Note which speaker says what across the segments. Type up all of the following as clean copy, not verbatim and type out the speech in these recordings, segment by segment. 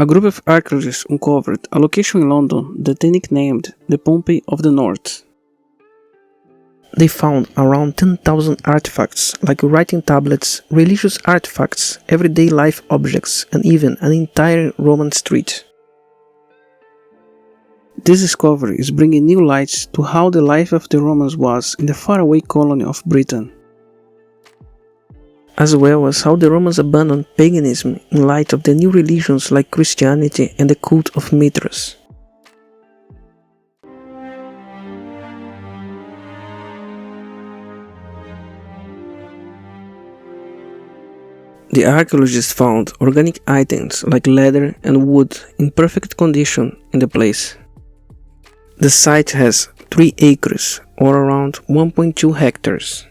Speaker 1: a group of archaeologists uncovered a location in London that they nicknamed the Pompeii of the North. They found around 10,000 artifacts like writing tablets, religious artifacts, everyday life objects, and even an entire Roman street. This discovery is bringing new light to how the life of the Romans was in the faraway colony of Britain, as well as how the Romans abandoned paganism in light of the new religions like Christianity and the cult of Mythras. The archaeologists found organic items like leather and wood in perfect condition in the place. The site has 3 acres, or around 1.2 hectares,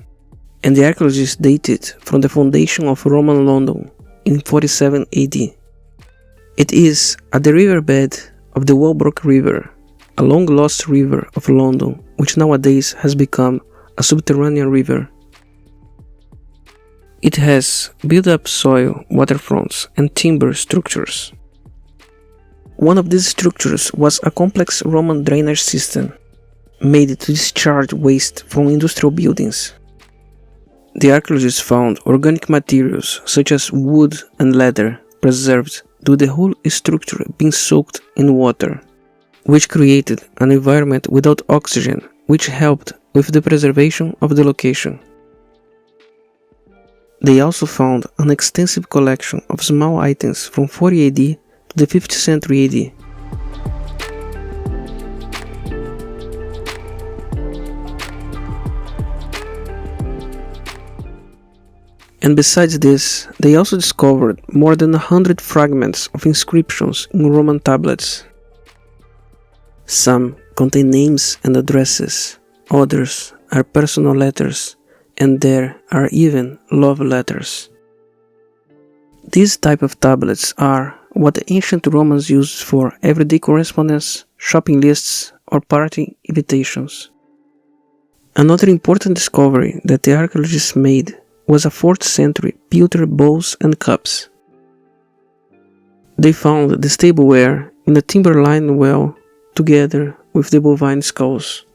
Speaker 1: and the archaeologists dated from the foundation of Roman London in 47 AD. It is at the riverbed of the Walbrook River, a long-lost river of London, which nowadays has become a subterranean river. It has built-up soil, waterfronts, and timber structures. One of these structures was a complex Roman drainage system, made to discharge waste from industrial buildings. The archaeologists found organic materials such as wood and leather preserved due to the whole structure being soaked in water, which created an environment without oxygen, which helped with the preservation of the location. They also found an extensive collection of small items from 40 AD to the 5th century AD. And besides this, they also discovered more than 100 fragments of inscriptions in Roman tablets. Some contain names and addresses, others are personal letters, and there are even love letters. These type of tablets are what the ancient Romans used for everyday correspondence, shopping lists, or party invitations. Another important discovery that the archaeologists made was a 4th century pewter bowls and cups. They found the tableware in a timber-lined well together with the bovine skulls.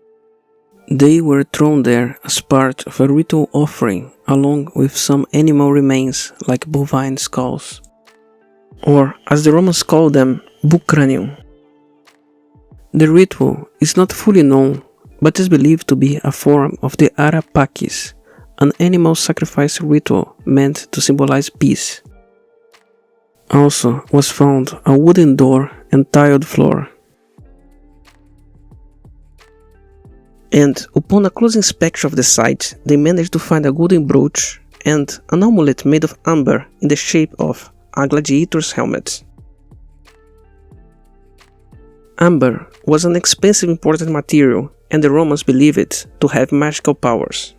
Speaker 1: They were thrown there as part of a ritual offering along with some animal remains like bovine skulls, or as the Romans called them, bucranium. The ritual is not fully known, but is believed to be a form of the Arapakis, an animal sacrifice ritual meant to symbolize peace. Also was found a wooden door and tiled floor. And upon a close inspection of the site, they managed to find a golden brooch and an amulet made of amber in the shape of a gladiator's helmet. Amber was an expensive imported material, and the Romans believed it to have magical powers.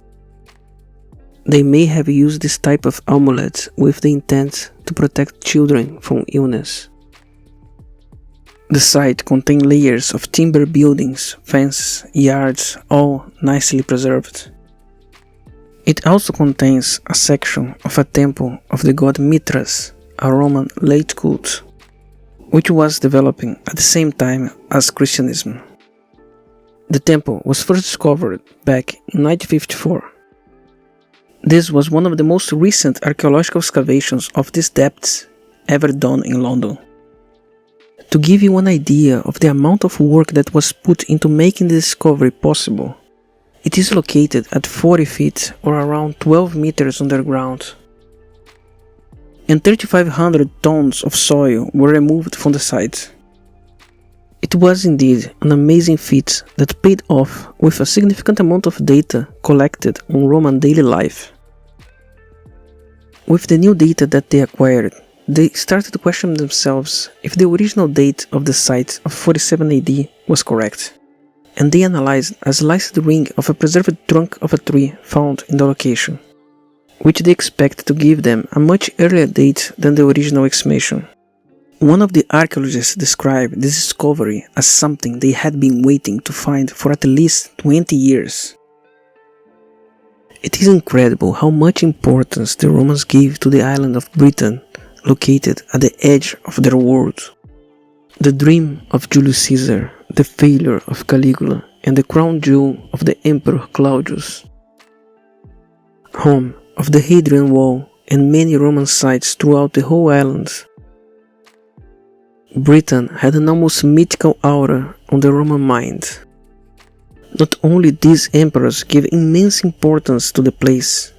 Speaker 1: They may have used this type of amulet with the intent to protect children from illness. The site contained layers of timber buildings, fences, yards, all nicely preserved. It also contains a section of a temple of the god Mythras, a Roman late cult, which was developing at the same time as Christianism. The temple was first discovered back in 1954. This was one of the most recent archaeological excavations of these depths ever done in London. To give you an idea of the amount of work that was put into making the discovery possible, it is located at 40 feet or around 12 meters underground, and 3,500 tons of soil were removed from the site. It was indeed an amazing feat that paid off with a significant amount of data collected on Roman daily life. With the new data that they acquired, they started to question themselves if the original date of the site of 47 AD was correct, and they analyzed a sliced ring of a preserved trunk of a tree found in the location, which they expect to give them a much earlier date than the original exhumation. One of the archaeologists described this discovery as something they had been waiting to find for at least 20 years. It is incredible how much importance the Romans gave to the island of Britain, located at the edge of their world. The dream of Julius Caesar, the failure of Caligula, and the crown jewel of the Emperor Claudius. Home of the Hadrian Wall and many Roman sites throughout the whole island. Britain had an almost mythical aura on the Roman mind. Not only these emperors gave immense importance to the place,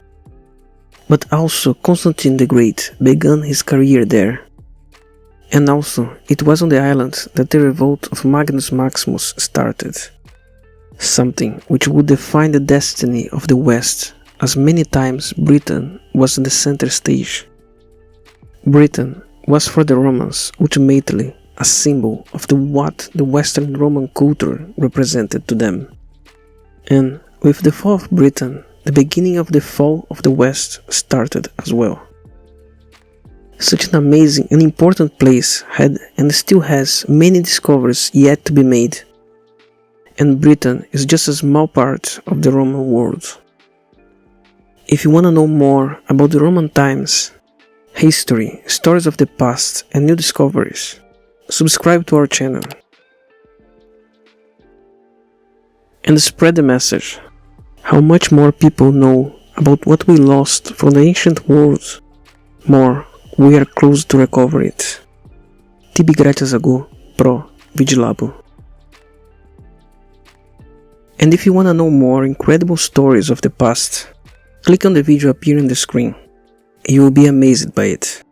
Speaker 1: but also Constantine the Great began his career there. And also, it was on the island that the revolt of Magnus Maximus started, something which would define the destiny of the West, as many times Britain was in the center stage. Britain was for the Romans ultimately a symbol of what the Western Roman culture represented to them. And with the fall of Britain, the beginning of the fall of the West started as well. Such an amazing and important place had and still has many discoveries yet to be made, and Britain is just a small part of the Roman world. If you want to know more about the Roman times, history, stories of the past, and new discoveries, subscribe to our channel. And spread the message. How much more people know about what we lost from the ancient world, more we are close to recover it. Tibi Gratias ago, pro Vigilabo. And if you want to know more incredible stories of the past, click on the video appearing on the screen. You will be amazed by it.